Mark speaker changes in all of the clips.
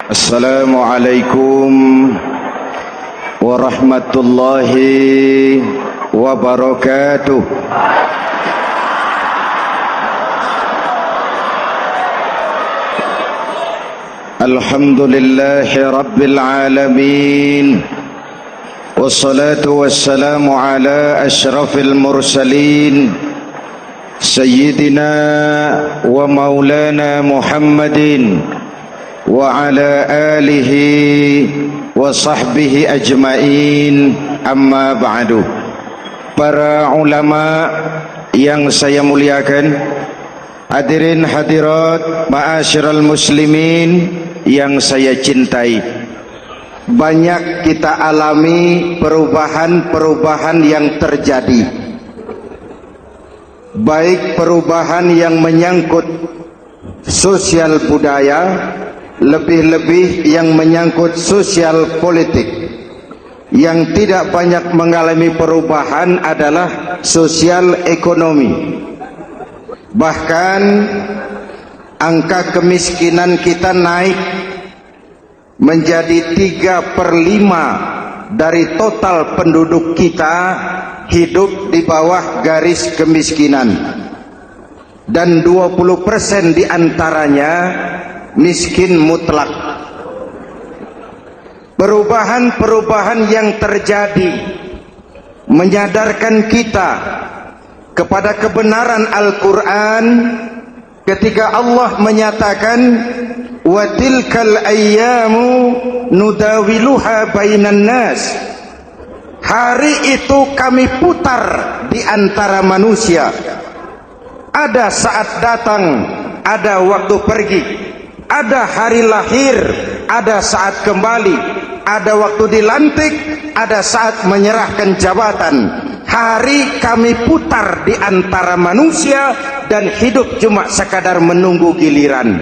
Speaker 1: Assalamualaikum warahmatullahi wabarakatuh. Alhamdulillahi rabbil alamin, wassalatu wassalamu ala ashrafil mursalin, sayyidina wa maulana Muhammadin wa ala alihi wa sahbihi ajmain, amma ba'du. Para ulama yang saya muliakan, hadirin hadirat ma'asyiral muslimin yang saya cintai, banyak kita alami perubahan-perubahan yang terjadi, baik perubahan yang menyangkut sosial budaya, lebih-lebih yang menyangkut sosial politik. Yang tidak banyak mengalami perubahan adalah sosial ekonomi. Bahkan angka kemiskinan kita naik menjadi 3/5 dari total penduduk kita hidup di bawah garis kemiskinan, dan 20% diantaranya miskin mutlak. Perubahan-perubahan yang terjadi menyadarkan kita kepada kebenaran Al-Quran ketika Allah menyatakan wa tilkal ayyamu nudawiluha bainan nas. Hari itu kami putar di antara manusia. Ada saat datang, ada waktu pergi. Ada hari lahir, ada saat kembali. Ada waktu dilantik, ada saat menyerahkan jabatan. Hari kami putar di antara manusia dan hidup cuma sekadar menunggu giliran.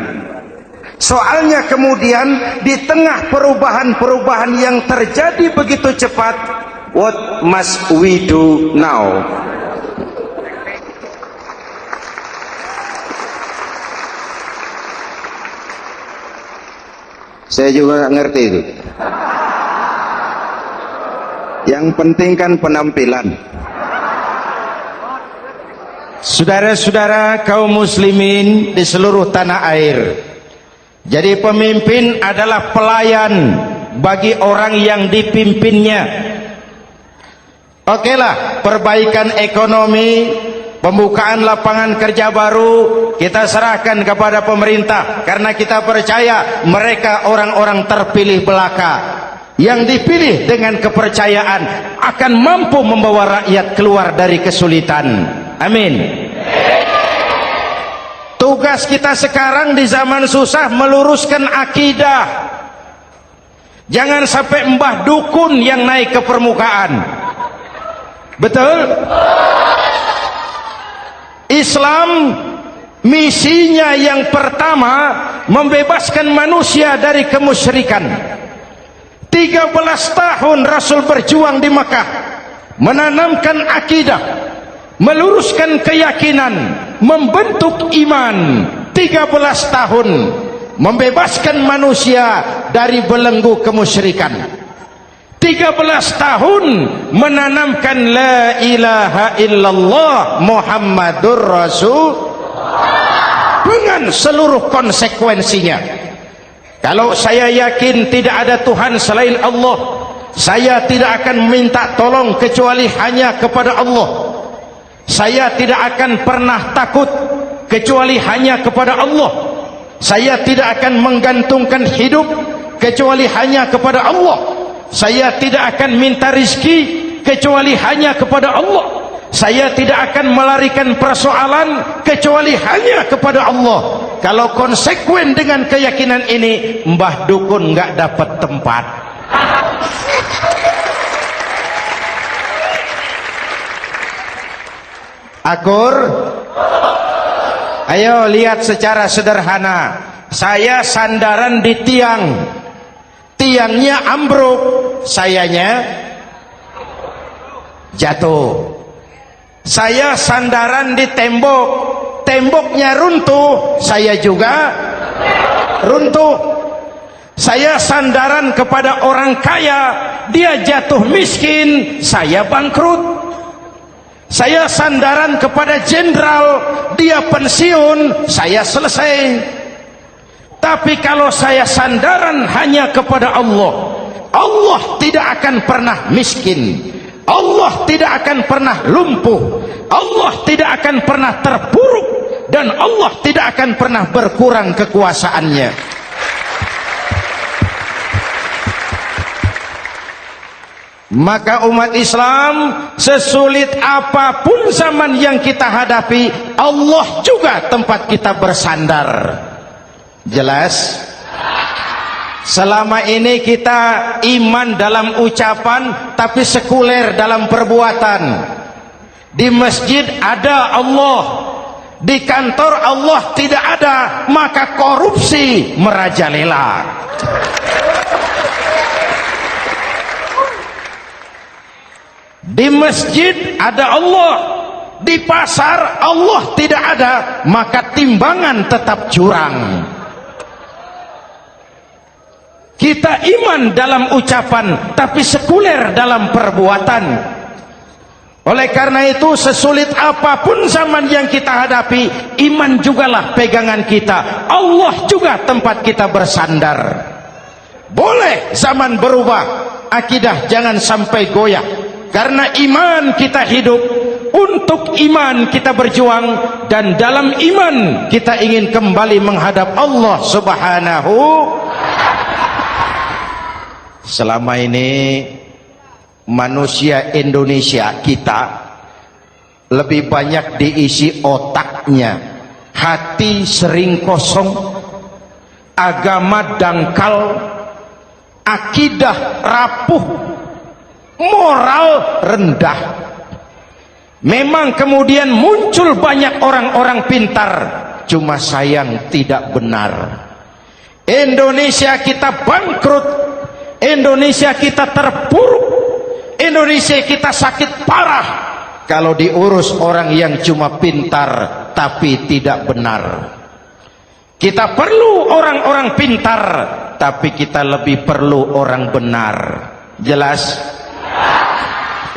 Speaker 1: Soalnya kemudian di tengah perubahan-perubahan yang terjadi begitu cepat, what must we do now? Saya juga nggak ngerti itu. Yang penting kan penampilan. Saudara-saudara kaum muslimin di seluruh tanah air, jadi pemimpin adalah pelayan bagi orang yang dipimpinnya. Okelah, perbaikan ekonomi, pembukaan lapangan kerja baru kita serahkan kepada pemerintah, karena kita percaya mereka orang-orang terpilih belaka yang dipilih dengan kepercayaan akan mampu membawa rakyat keluar dari kesulitan. Amin. Tugas kita sekarang di zaman susah meluruskan akidah. Jangan sampai mbah dukun yang naik ke permukaan. Betul? Islam misinya yang pertama membebaskan manusia dari kemusyrikan. 13 tahun Rasul berjuang di Makkah, menanamkan akidah, meluruskan keyakinan, membentuk iman. 13 tahun membebaskan manusia dari belenggu kemusyrikan. 13 tahun menanamkan la ilaha illallah Muhammadur Rasul dengan seluruh konsekuensinya. Kalau saya yakin tidak ada Tuhan selain Allah, saya tidak akan minta tolong kecuali hanya kepada Allah. Saya tidak akan pernah takut kecuali hanya kepada Allah. Saya tidak akan menggantungkan hidup kecuali hanya kepada Allah. Saya tidak akan minta rizki kecuali hanya kepada Allah. Saya tidak akan melarikan persoalan kecuali hanya kepada Allah. Kalau konsekuen dengan keyakinan ini, mbah dukun nggak dapat tempat. Akur, ayo lihat secara sederhana. Saya sandaran di tiang, tiangnya ambruk, sayanya jatuh. Saya sandaran di tembok, temboknya runtuh, saya juga runtuh. Saya sandaran kepada orang kaya, dia jatuh miskin, saya bangkrut. Saya sandaran kepada jenderal, dia pensiun, saya selesai. Tapi kalau saya sandaran hanya kepada Allah, Allah tidak akan pernah miskin, Allah tidak akan pernah lumpuh, Allah tidak akan pernah terpuruk, dan Allah tidak akan pernah berkurang kekuasaannya. Maka umat Islam, sesulit apapun zaman yang kita hadapi, Allah juga tempat kita bersandar. Jelas? Selama ini kita iman dalam ucapan, tapi sekuler dalam perbuatan. Di masjid ada Allah, di kantor Allah tidak ada, maka korupsi merajalela. Di masjid ada Allah, di pasar Allah tidak ada, maka timbangan tetap curang. Kita iman dalam ucapan, tapi sekuler dalam perbuatan. Oleh karena itu, sesulit apapun zaman yang kita hadapi, iman jugalah pegangan kita, Allah juga tempat kita bersandar. Boleh zaman berubah, akidah jangan sampai goyah. Karena iman kita hidup, untuk iman kita berjuang, dan dalam iman kita ingin kembali menghadap Allah Subhanahu. Selama ini manusia Indonesia kita lebih banyak diisi otaknya, hati sering kosong, agama dangkal, akidah rapuh, moral rendah. Memang kemudian muncul banyak orang-orang pintar, cuma sayang tidak benar. Indonesia kita bangkrut, Indonesia kita terpuruk, Indonesia kita sakit parah kalau diurus orang yang cuma pintar tapi tidak benar. Kita perlu orang-orang pintar, tapi kita lebih perlu orang benar. Jelas?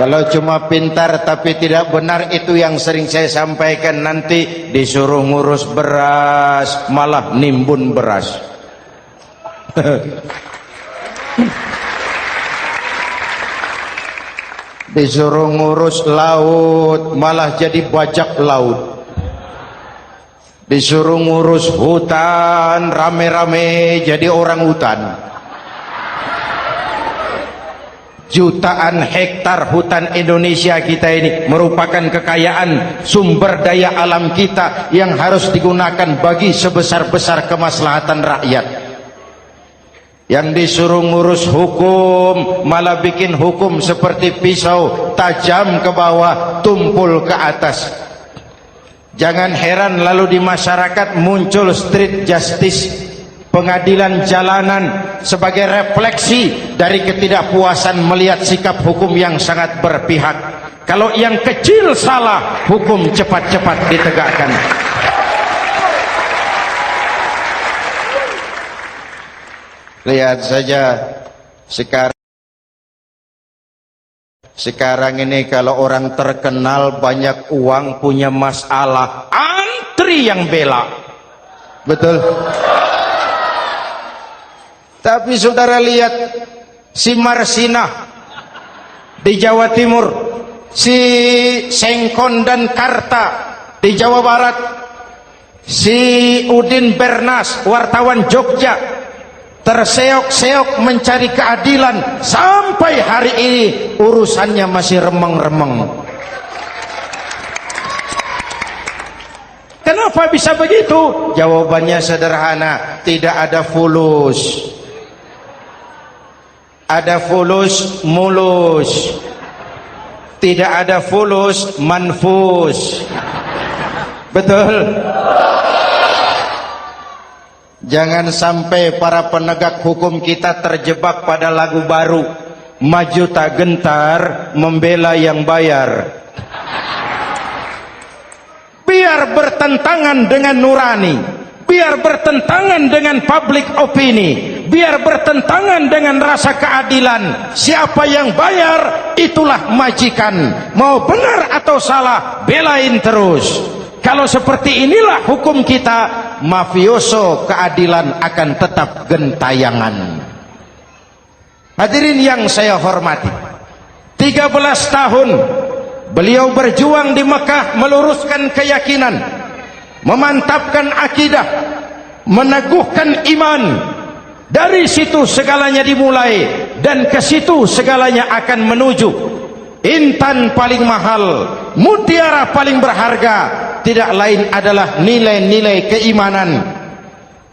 Speaker 1: Kalau cuma pintar tapi tidak benar, itu yang sering saya sampaikan, nanti disuruh ngurus beras malah nimbun beras. Disuruh ngurus laut malah jadi bajak laut. Disuruh ngurus hutan rame-rame jadi orang hutan. Jutaan hektar hutan Indonesia kita ini merupakan kekayaan sumber daya alam kita yang harus digunakan bagi sebesar-besar kemaslahatan rakyat. Yang disuruh ngurus hukum malah bikin hukum seperti pisau, tajam ke bawah, tumpul ke atas. Jangan heran lalu di masyarakat muncul street justice, pengadilan jalanan, sebagai refleksi dari ketidakpuasan melihat sikap hukum yang sangat berpihak. Kalau yang kecil salah, hukum cepat-cepat ditegakkan. Lihat saja sekarang ini, kalau orang terkenal banyak uang, punya masalah, antri yang bela. Betul? Tapi saudara lihat si Marsinah di Jawa Timur, si Sengkon dan Karta di Jawa Barat, si Udin Bernas wartawan Jogja terseok-seok mencari keadilan, sampai hari ini urusannya masih remeng-remeng. Kenapa bisa begitu? Jawabannya sederhana, tidak ada fulus. Ada fulus mulus, tidak ada fulus manfus. Betul? Jangan sampai para penegak hukum kita terjebak pada lagu baru, maju tak gentar membela yang bayar. Biar bertentangan dengan nurani, biar bertentangan dengan public opini, biar bertentangan dengan rasa keadilan. Siapa yang bayar, itulah majikan. Mau benar atau salah, belain terus. Kalau seperti inilah hukum kita, mafioso keadilan akan tetap gentayangan. Hadirin yang saya hormati, 13 tahun beliau berjuang di Mekah, meluruskan keyakinan, memantapkan akidah, meneguhkan iman. Dari situ segalanya dimulai, dan ke situ segalanya akan menuju. Intan paling mahal, mutiara paling berharga, tidak lain adalah nilai-nilai keimanan.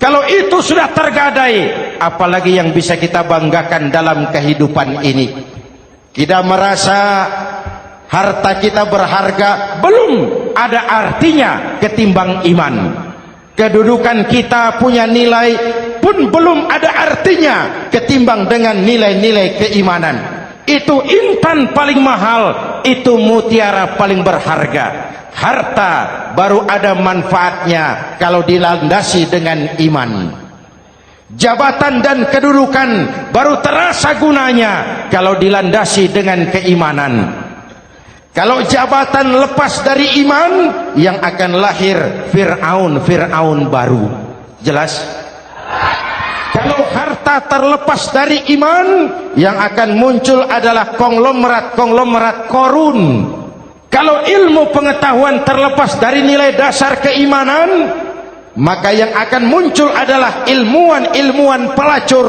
Speaker 1: Kalau itu sudah tergadai, apalagi yang bisa kita banggakan dalam kehidupan ini? Kita merasa harta kita berharga, belum ada artinya ketimbang iman. Kedudukan kita punya nilai pun belum ada artinya ketimbang dengan nilai-nilai keimanan. Itu intan paling mahal, itu mutiara paling berharga. Harta baru ada manfaatnya kalau dilandasi dengan iman. Jabatan dan kedudukan baru terasa gunanya kalau dilandasi dengan keimanan. Kalau jabatan lepas dari iman, yang akan lahir Fir'aun baru. Jelas? Kalau harta terlepas dari iman, yang akan muncul adalah konglomerat Korun. Kalau ilmu pengetahuan terlepas dari nilai dasar keimanan, maka yang akan muncul adalah ilmuwan pelacur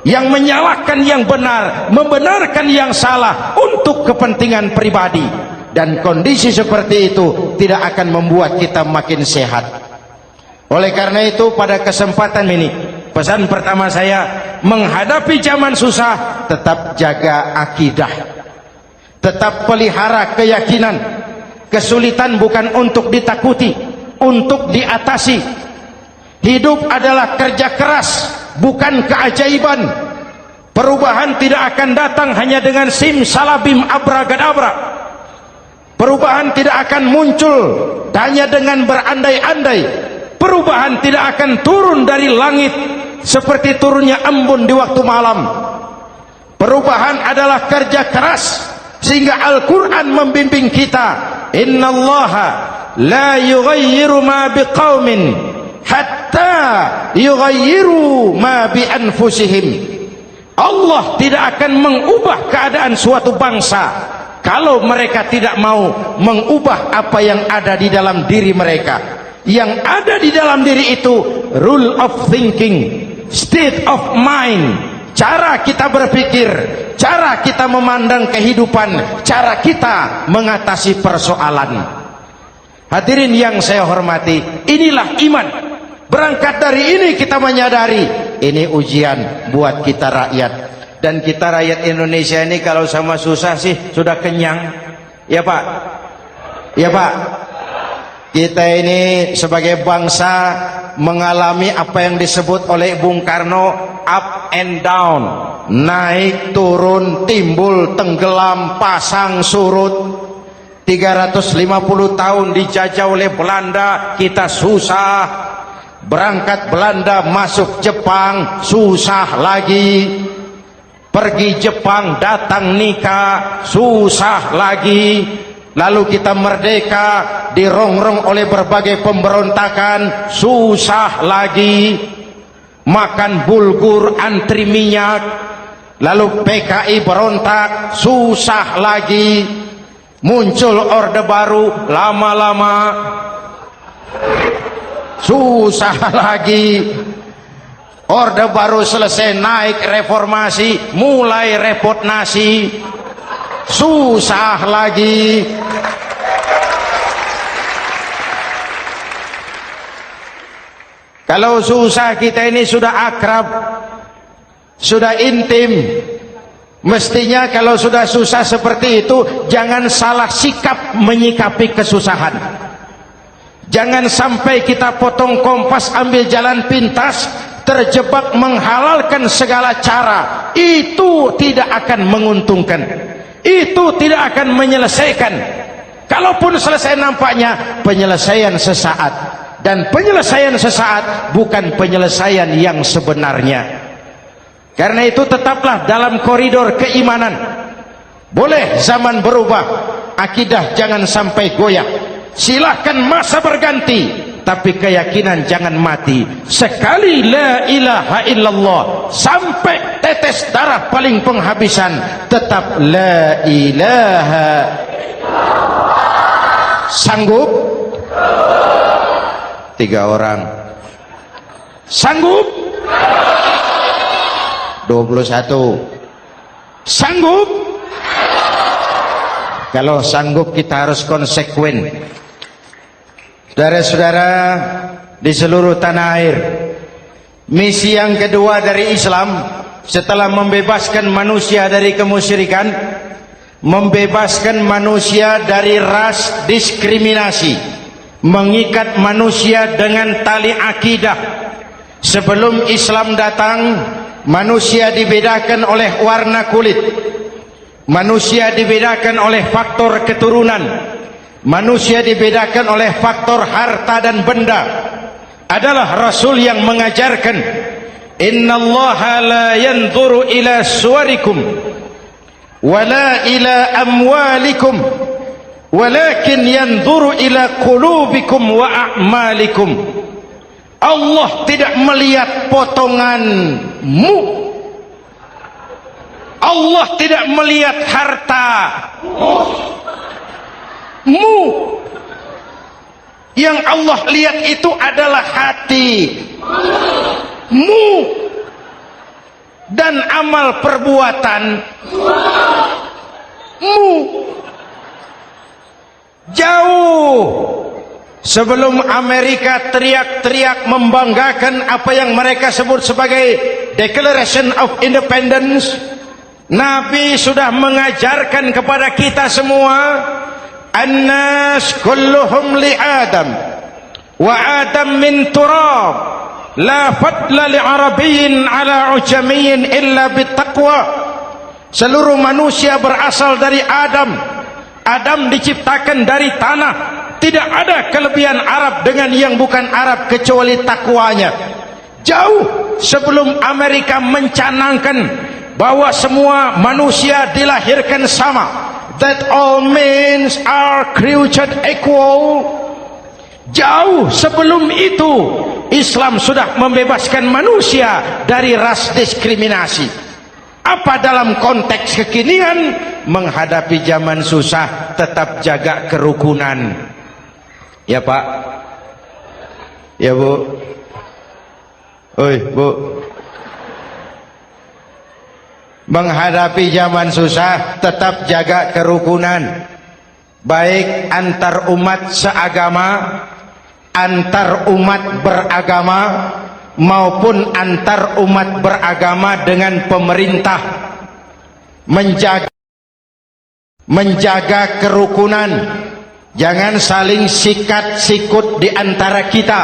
Speaker 1: yang menyalahkan yang benar, membenarkan yang salah untuk kepentingan pribadi. Dan kondisi seperti itu tidak akan membuat kita makin sehat. Oleh karena itu, pada kesempatan ini, pesan pertama saya, menghadapi zaman susah, tetap jaga akidah, tetap pelihara keyakinan. Kesulitan bukan untuk ditakuti, untuk diatasi. Hidup adalah kerja keras, bukan keajaiban. Perubahan tidak akan datang hanya dengan simsalabim abragadabra. Perubahan tidak akan muncul hanya dengan berandai-andai. Perubahan tidak akan turun dari langit seperti turunnya embun di waktu malam. Perubahan adalah kerja keras, sehingga Al-Quran membimbing kita, innallaha la yughayyiru ma biqaumin hatta yughayyiru ma bi anfusihim. Allah tidak akan mengubah keadaan suatu bangsa kalau mereka tidak mau mengubah apa yang ada di dalam diri mereka. Yang ada di dalam diri itu rule of thinking, state of mind, cara kita berpikir, cara kita memandang kehidupan, cara kita mengatasi persoalan. Hadirin yang saya hormati, inilah iman. Berangkat dari ini kita menyadari, ini ujian buat kita rakyat. Dan kita rakyat Indonesia ini kalau sama susah sih sudah kenyang. Ya Pak? Ya Pak? Kita ini sebagai bangsa mengalami apa yang disebut oleh Bung Karno up and down, naik turun, timbul tenggelam, pasang surut. 350 tahun dijajah oleh Belanda, kita susah. Berangkat Belanda masuk Jepang, susah lagi. Pergi Jepang, datang nikah, susah lagi. Lalu kita merdeka, dirongrong oleh berbagai pemberontakan, susah lagi. Makan bulgur, antri minyak. Lalu PKI berontak, susah lagi. Muncul orde baru, lama-lama susah lagi. Orde baru selesai, naik reformasi, mulai repot nasi, susah lagi. Kalau susah kita ini sudah akrab, sudah intim. Mestinya kalau sudah susah seperti itu, jangan salah sikap menyikapi kesusahan. Jangan sampai kita potong kompas, ambil jalan pintas, terjebak menghalalkan segala cara. Itu tidak akan menguntungkan, itu tidak akan menyelesaikan. Kalaupun selesai, nampaknya penyelesaian sesaat. Dan penyelesaian sesaat bukan penyelesaian yang sebenarnya. Karena itu tetaplah dalam koridor keimanan. Boleh zaman berubah, akidah jangan sampai goyah. Silahkan masa berganti, tapi keyakinan jangan mati. Sekali la ilaha illallah sampai tetes darah paling penghabisan, tetap la ilaha. Sanggup? 3 orang. Sanggup? 21. Sanggup? Kalau sanggup kita harus konsekuen. Saudara-saudara di seluruh tanah air, misi yang kedua dari Islam setelah membebaskan manusia dari kemusyrikan, membebaskan manusia dari ras diskriminasi, mengikat manusia dengan tali akidah. Sebelum Islam datang, manusia dibedakan oleh warna kulit, manusia dibedakan oleh faktor keturunan, manusia dibedakan oleh faktor harta dan benda. Adalah Rasul yang mengajarkan, innallaha la yanzuru ila suwarikum wala ila amwalikum walakin yanzuru ila qulubikum wa a'malikum. Allah tidak melihat potonganmu, Allah tidak melihat hartamu. Yang Allah lihat itu adalah hatimu dan amal perbuatanmu. Jauh sebelum Amerika teriak-teriak membanggakan apa yang mereka sebut sebagai Declaration of Independence, Nabi sudah mengajarkan kepada kita semua, annas kulluhum li Adam wa Adam min turab la fadla li arabiyyin ala ujamiyyin illa bittaqwa. Seluruh manusia berasal dari Adam. Adam diciptakan dari tanah. Tidak ada kelebihan Arab dengan yang bukan Arab kecuali takwanya. Jauh sebelum Amerika mencanangkan bahwa semua manusia dilahirkan sama, that all men are created equal. Jauh sebelum itu Islam sudah membebaskan manusia dari ras diskriminasi. Apa dalam konteks kekinian menghadapi zaman susah tetap jaga kerukunan? Ya Pak, ya Bu, oi Bu, menghadapi zaman susah tetap jaga kerukunan, baik antar umat seagama, antar umat beragama, maupun antar umat beragama dengan pemerintah. Menjaga kerukunan, jangan saling sikat sikut di antara kita.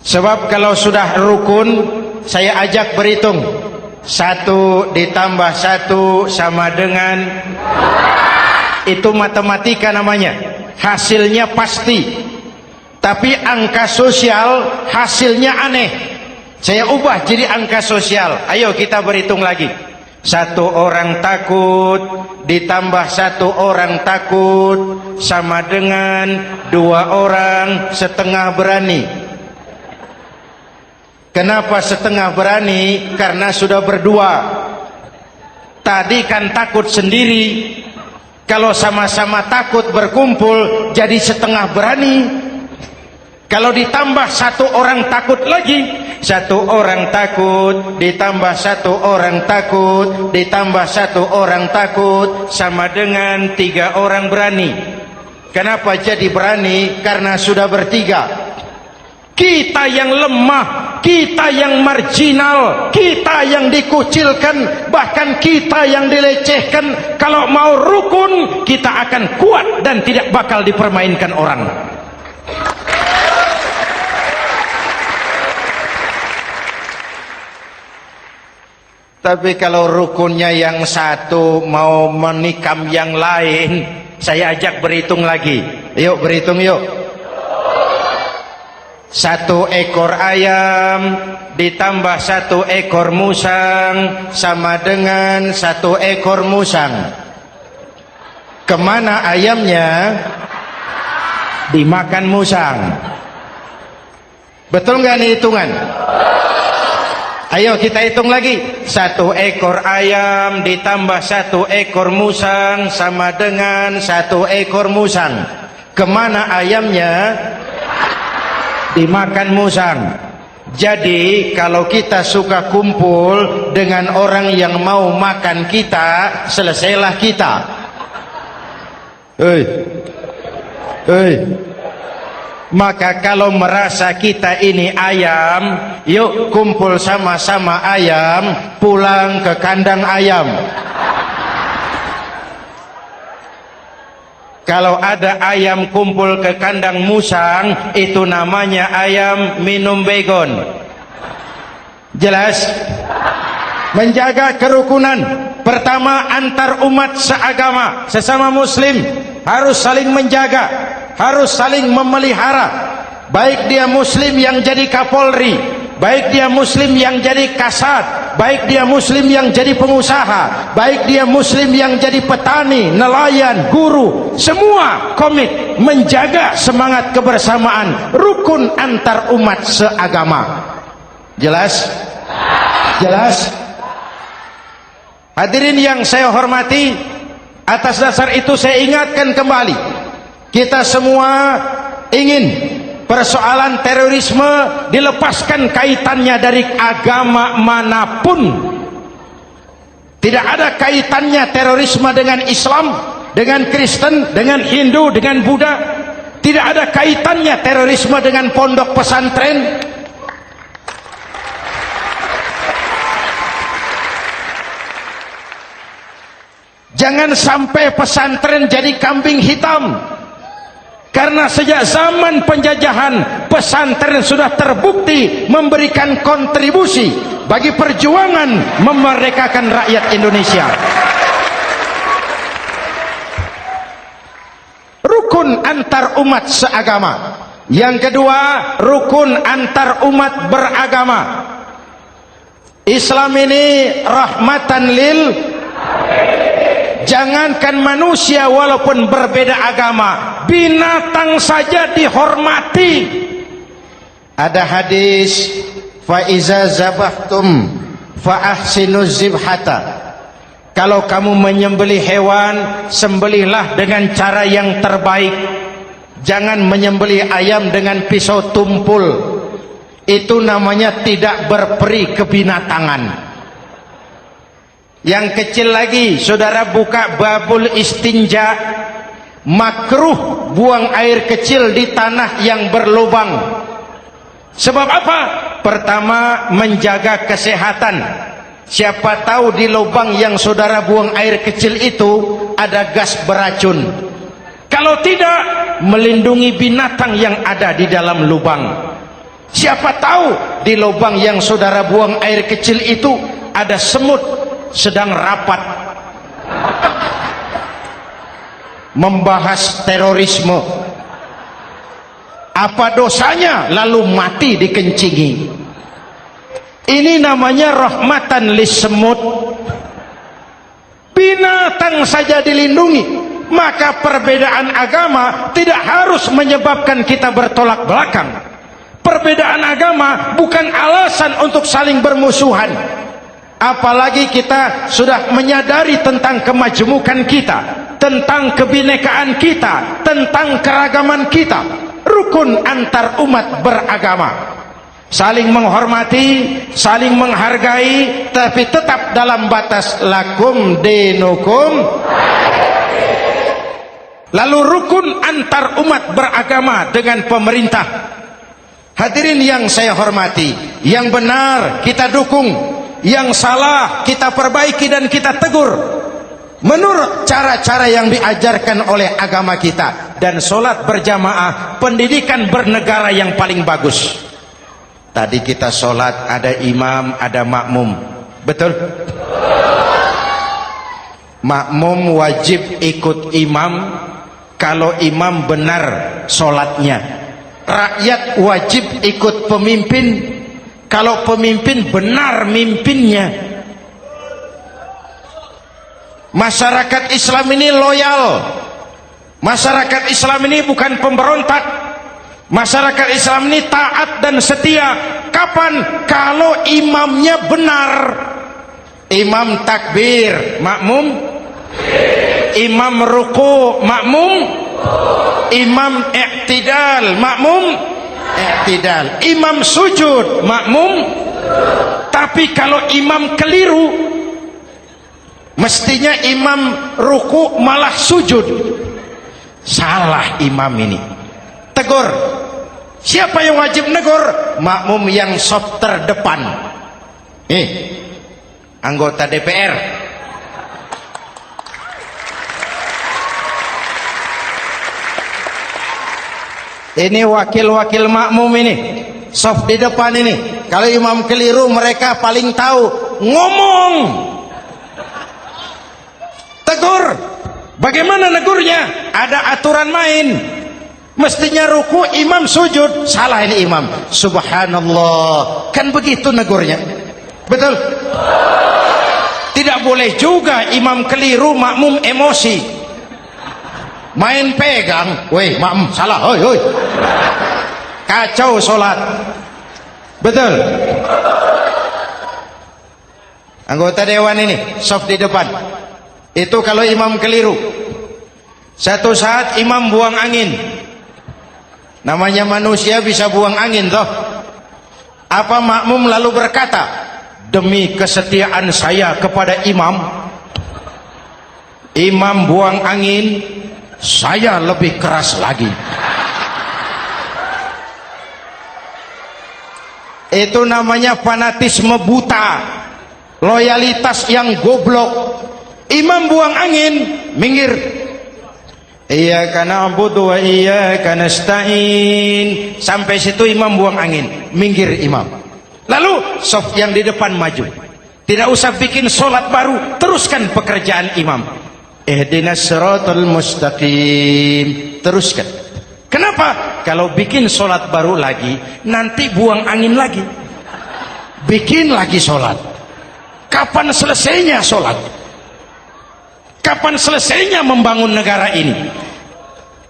Speaker 1: Sebab kalau sudah rukun, saya ajak berhitung, 1 ditambah 1 sama dengan, itu matematika namanya, hasilnya pasti. Tapi angka sosial hasilnya aneh. Saya ubah jadi angka sosial. Ayo kita berhitung lagi. 1 orang takut ditambah 1 orang takut sama dengan 2 orang setengah berani. Kenapa setengah berani? Karena sudah berdua. Tadi kan takut sendiri. Kalau sama-sama takut berkumpul jadi setengah berani. Kalau ditambah 1 orang takut lagi, 1 orang takut ditambah 1 orang takut ditambah 1 orang takut sama dengan 3 orang berani. Kenapa jadi berani? Karena sudah bertiga. Kita yang lemah, kita yang marginal, kita yang dikucilkan, bahkan kita yang dilecehkan, kalau mau rukun kita akan kuat dan tidak bakal dipermainkan orang. Tapi kalau rukunnya yang satu mau menikam yang lain, saya ajak berhitung lagi. Yuk berhitung yuk. 1 ekor ayam ditambah 1 ekor musang sama dengan 1 ekor musang. Kemana ayamnya? Dimakan musang. Betul nggak nih hitungan? Ayo kita hitung lagi. 1 ekor ayam ditambah 1 ekor musang sama dengan 1 ekor musang. Kemana ayamnya? Dimakan musang. Jadi kalau kita suka kumpul dengan orang yang mau makan kita, selesailah kita. Maka kalau merasa kita ini ayam, yuk kumpul sama-sama ayam, pulang ke kandang ayam. Kalau ada ayam kumpul ke kandang musang, itu namanya ayam minum baygon. Jelas? Menjaga kerukunan. Pertama, antar umat seagama, sesama muslim harus saling menjaga, harus saling memelihara. Baik dia muslim yang jadi kapolri, baik dia muslim yang jadi kasat, baik dia muslim yang jadi pengusaha, baik dia muslim yang jadi petani, nelayan, guru, semua komit menjaga semangat kebersamaan, rukun antar umat seagama. Jelas? Jelas? Hadirin yang saya hormati, atas dasar itu saya ingatkan kembali, kita semua ingin persoalan terorisme dilepaskan kaitannya dari agama manapun. Tidak ada kaitannya terorisme dengan Islam, dengan Kristen, dengan Hindu, dengan Buddha. Tidak ada kaitannya terorisme dengan pondok pesantren. Jangan sampai pesantren jadi kambing hitam. Karena sejak zaman penjajahan, pesantren sudah terbukti memberikan kontribusi bagi perjuangan memerdekakan rakyat Indonesia. Rukun antar umat seagama. Yang kedua, rukun antar umat beragama. Islam ini rahmatan lil. Jangankan manusia walaupun berbeda agama, binatang saja dihormati. Ada hadis, fa iza zabahtum fa ahsinuz zibhata. Kalau kamu menyembelih hewan, sembelihlah dengan cara yang terbaik. Jangan menyembelih ayam dengan pisau tumpul. Itu namanya tidak berperi kebinatangan. Yang kecil lagi, saudara buka babul istinja, makruh buang air kecil di tanah yang berlubang. Sebab apa? Pertama, menjaga kesehatan. Siapa tahu di lubang yang saudara buang air kecil itu ada gas beracun. Kalau tidak, melindungi binatang yang ada di dalam lubang. Siapa tahu di lubang yang saudara buang air kecil itu ada semut sedang rapat membahas terorisme. Apa dosanya lalu mati dikencingi? Ini namanya rahmatan lissemut. Binatang saja dilindungi. Maka perbedaan agama tidak harus menyebabkan kita bertolak belakang. Perbedaan agama bukan alasan untuk saling bermusuhan. Apalagi kita sudah menyadari tentang kemajemukan kita, tentang kebinekaan kita, tentang keragaman kita. Rukun antar umat beragama. Saling menghormati, saling menghargai, tapi tetap dalam batas lakum dinukum. Lalu rukun antar umat beragama dengan pemerintah. Hadirin yang saya hormati, yang benar kita dukung, yang salah kita perbaiki dan kita tegur menurut cara-cara yang diajarkan oleh agama kita. Dan sholat berjamaah, pendidikan bernegara yang paling bagus. Tadi kita sholat ada imam, ada makmum, betul? Makmum wajib ikut imam kalau imam benar sholatnya. rakyat wajib ikut pemimpin kalau pemimpin benar mimpinnya. Masyarakat Islam ini loyal. Masyarakat Islam ini bukan pemberontak. Masyarakat Islam ini taat dan setia. Kapan? Kalau imamnya benar. Imam takbir, makmum. Imam ruku, makmum. Imam i'tidal, makmum. I'tidal. Imam sujud, makmum. Tapi kalau imam keliru, mestinya imam ruku malah sujud. Salah imam ini. Tegur. Siapa yang wajib negur? Makmum yang sop terdepan. Anggota DPR. Ini wakil-wakil makmum ini, sop di depan ini. Kalau imam keliru, mereka paling tahu. Ngomong. Tegur. Bagaimana negurnya? Ada aturan main. Mestinya ruku, imam sujud. Salah ini imam. Subhanallah. Kan begitu negurnya. Betul? Tidak boleh juga imam keliru, makmum emosi. Main pegang. Weh, makmum salah. Hoi, hoi. Kacau solat. Betul? Anggota dewan ini, soft di depan. Itu kalau imam keliru. Satu saat imam buang angin. Namanya manusia bisa buang angin toh. Apa makmum lalu berkata, demi kesetiaan saya kepada imam, imam buang angin, saya lebih keras lagi. Itu namanya fanatisme buta, loyalitas yang goblok. Imam buang angin, minggir. Iyyaka na'budu wa iyyaka nasta'in. Sampai situ imam buang angin, minggir imam. Lalu saf yang di depan maju. Tidak usah bikin solat baru, teruskan pekerjaan imam. Ihdinas siratal mustaqim. Teruskan. Kenapa? Kalau bikin solat baru lagi, nanti buang angin lagi. Bikin lagi solat. Kapan selesainya solat? Kapan selesainya membangun negara ini?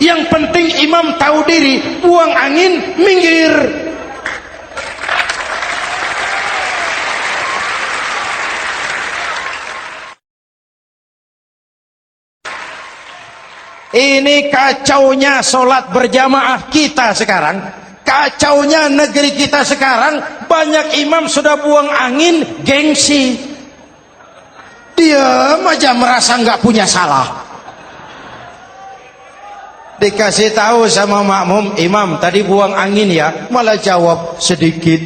Speaker 1: Yang penting imam tahu diri, buang angin, minggir. Ini kacaunya solat berjamaah kita sekarang. Kacaunya negeri kita sekarang. Banyak imam sudah buang angin, gengsi. Dia aja merasa nggak punya salah. Dikasih tahu sama makmum, imam tadi buang angin ya, malah jawab sedikit.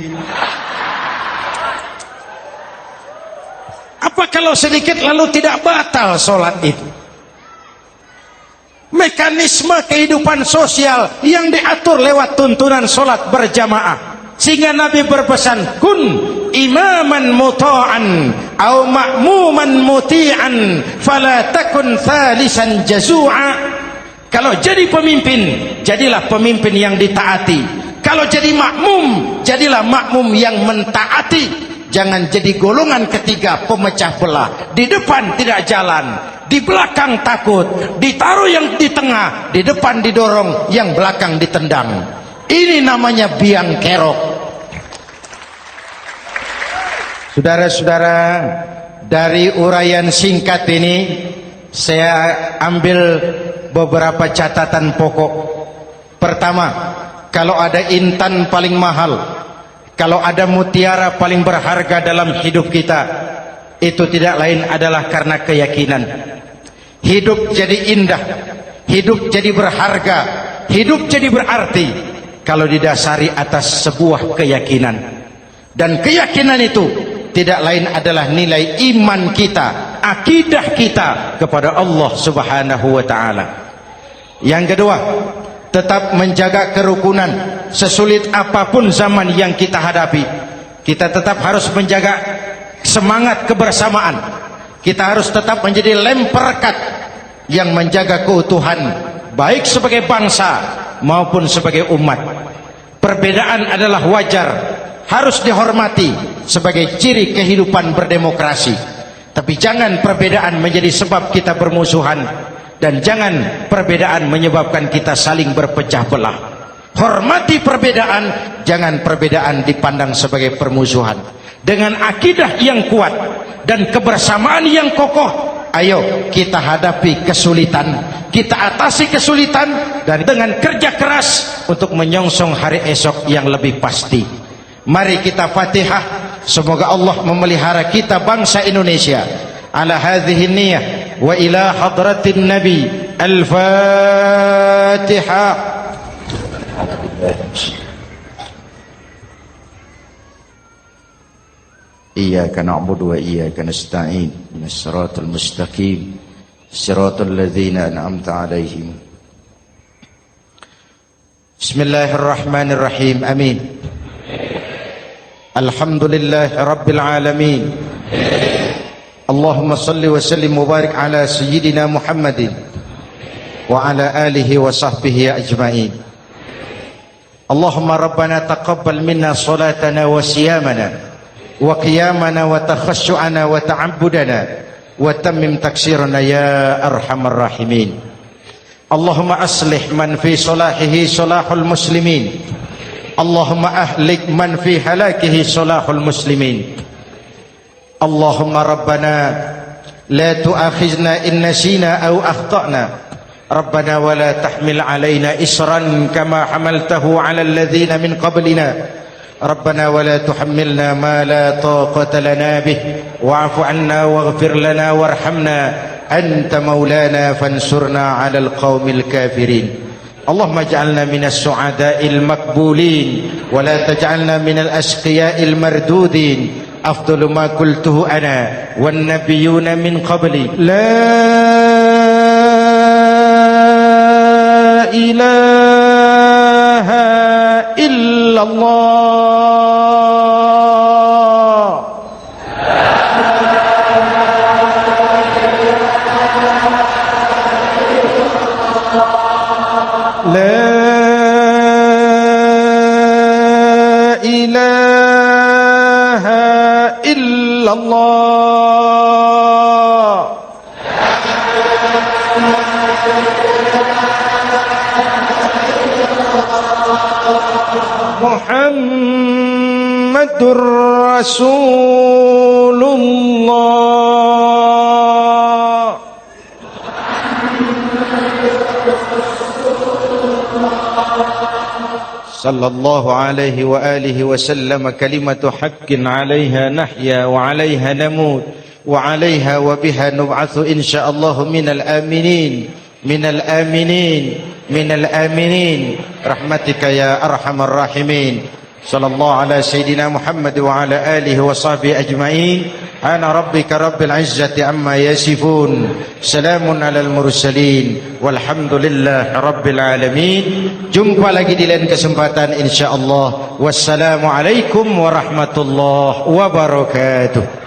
Speaker 1: Apa kalau sedikit lalu tidak batal sholat itu? Mekanisme kehidupan sosial yang diatur lewat tuntunan sholat berjamaah. Sehingga Nabi berpesan, kun imaman muta'an au ma'muman muti'an fala takun thalisan jazu'a. Kalau jadi pemimpin, jadilah pemimpin yang ditaati. Kalau jadi makmum, jadilah makmum yang mentaati. Jangan jadi golongan ketiga pemecah belah. Di depan tidak jalan, di belakang takut, ditaruh yang di tengah, di depan didorong, yang belakang ditendang. Ini namanya biang kerok. Saudara-saudara, dari uraian singkat ini saya ambil beberapa catatan pokok. Pertama, kalau ada intan paling mahal, kalau ada mutiara paling berharga dalam hidup kita, itu tidak lain adalah karena keyakinan. Hidup jadi indah, hidup jadi berharga, hidup jadi berarti kalau didasari atas sebuah keyakinan. Dan keyakinan itu tidak lain adalah nilai iman kita, akidah kita kepada Allah Subhanahu wa taala. Yang kedua, tetap menjaga kerukunan. Sesulit apapun zaman yang kita hadapi, kita tetap harus menjaga semangat kebersamaan. Kita harus tetap menjadi lem perekat yang menjaga keutuhan, baik sebagai bangsa maupun sebagai umat. Perbedaan adalah wajar, harus dihormati sebagai ciri kehidupan berdemokrasi. Tapi jangan perbedaan menjadi sebab kita bermusuhan, dan jangan perbedaan menyebabkan kita saling berpecah belah. Hormati perbedaan, jangan perbedaan dipandang sebagai permusuhan. Dengan akidah yang kuat dan kebersamaan yang kokoh, ayo kita hadapi kesulitan, kita atasi kesulitan, dan dengan kerja keras untuk menyongsong hari esok yang lebih pasti. Mari kita Fatihah, semoga Allah memelihara kita bangsa Indonesia. Ala hadhihi niyyah wa ila hadratin Nabi. Al-Fatihah. Iyyaka na'budu wa iyyaka nasta'in. Ihdinas siratal mustaqim. Siratal ladzina an'amta 'alaihim. Bismillahirrahmanirrahim. Amin. Alhamdulillahi rabbil alamin. Allahumma salli wa sallim wa barik ala sayyidina Muhammadin wa ala alihi wa sahbihi ajma'in. Allahumma rabbana taqabbal minna salatana wa siyamana wa qiyamana wa takhashu'ana wa ta'abbudana wa tammim taksirana ya arhamar rahimin. Allahumma aslih man fi salahihi salahul muslimin. Allahumma ahlik man fi halakihi salahul muslimin. Allahumma rabbana la tu'akhizna in nasina aw akhtana. Rabbana wa la tahmil alaina isran kama hamaltahu ala alladhina min qablina. Rabbana wa la tuhammilna ma la taqata lana bih wa'fu 'anna waghfir lana warhamna anta maulana fansurna 'alal qaumil kafirin. Allahumma ij'alna minas su'ada'il maqbulin wa la taj'alna minal ashqiya'il mardudin. Afdalu ma qultuhu ana wan nabiyyuna min qabli. La ilaha illallah. La ilaha illallah. Muhammadur Rasulullah. Sallallahu alaihi wa alihi wa sallam. Kalimatu haqqin 'alaiha nahya wa 'alaiha namut wa 'alaiha wa biha nub'atsu insyaallah minal aminin minal aminin minal aminin rahmatika ya arhamar rahimin. Sallallahu ala sayyidina Muhammad wa ala alihi wa sahbihi ajma'in. Ana rabbika rabbil izzati amma yasifun. Salamun alal mursalin walhamdulillahi rabbil alamin. Jumpa lagi di lain kesempatan insyaallah. Wassalamu alaikum warahmatullahi wabarakatuh.